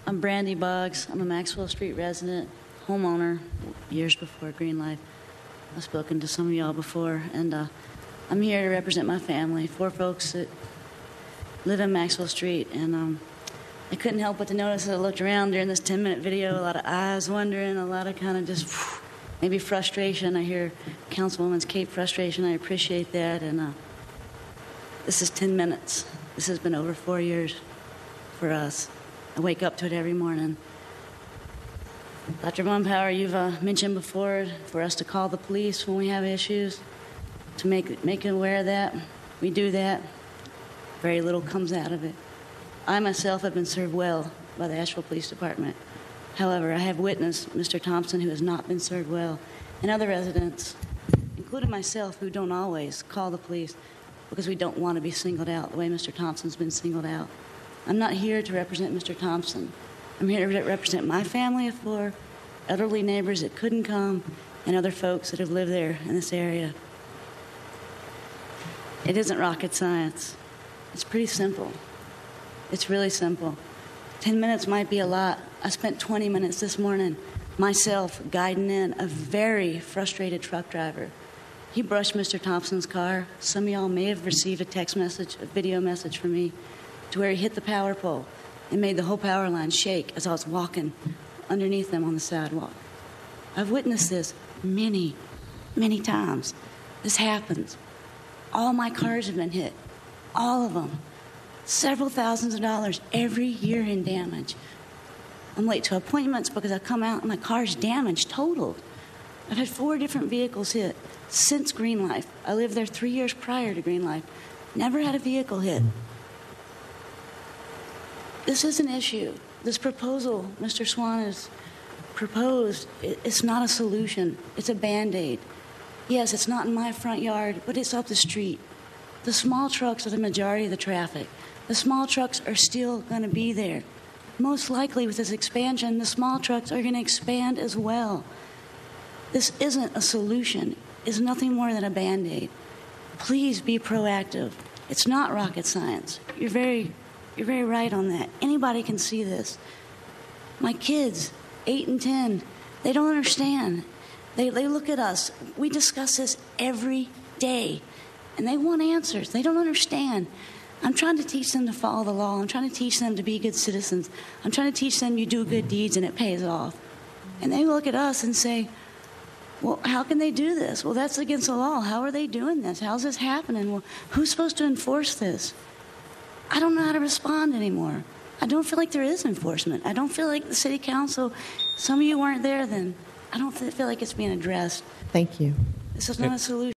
I'm Brandy Boggs. I'm a Maxwell Street resident, homeowner, years before Greenlife. I've spoken to some of y'all before, and I'm here to represent my family, 4 folks that live in Maxwell Street. And I couldn't help but to notice as I looked around during this 10-minute video, a lot of eyes wondering, a lot of kind of just maybe frustration. I hear Councilwoman's Cape frustration. I appreciate that. And this is 10 minutes. This has been over 4 years for us. I wake up to it every morning. Dr. Mumpower, you've mentioned before for us to call the police when we have issues, to make it aware of that. We do that. Very little comes out of it. I myself have been served well by the Asheville Police Department. However, I have witnessed Mr. Thompson who has not been served well, and other residents, including myself, who don't always call the police because we don't want to be singled out the way Mr. Thompson's been singled out. I'm not here to represent Mr. Thompson. I'm here to represent my family of 4, elderly neighbors that couldn't come, and other folks that have lived there in this area. It isn't rocket science. It's pretty simple. It's really simple. 10 minutes might be a lot. I spent 20 minutes this morning myself guiding in a very frustrated truck driver. He brushed Mr. Thompson's car. Some of y'all may have received a text message, a video message from me, to where he hit the power pole and made the whole power line shake as I was walking underneath them on the sidewalk. I've witnessed this many, many times. This happens. All my cars have been hit. All of them. Several thousands of dollars every year in damage. I'm late to appointments because I come out and my car's damaged, totaled. I've had 4 different vehicles hit since Greenlife. I lived there 3 years prior to Greenlife. Never had a vehicle hit. This is an issue. This proposal Mr. Swan has proposed, it's not a solution. It's a Band-Aid. Yes, it's not in my front yard, but it's up the street. The small trucks are the majority of the traffic. The small trucks are still going to be there. Most likely with this expansion, the small trucks are going to expand as well. This isn't a solution. It's nothing more than a Band-Aid. Please be proactive. It's not rocket science. You're very right on that. Anybody can see this. My kids, 8 and 10, they don't understand. They look at us. We discuss this every day, and they want answers. They don't understand. I'm trying to teach them to follow the law. I'm trying to teach them to be good citizens. I'm trying to teach them you do good deeds and it pays off. And they look at us and say, well, how can they do this? Well, that's against the law. How are they doing this? How's this happening? Well, who's supposed to enforce this? I don't know how to respond anymore. I don't feel like there is enforcement. I don't feel like the city council, some of you weren't there then. I don't feel like it's being addressed. Thank you. This is not a solution.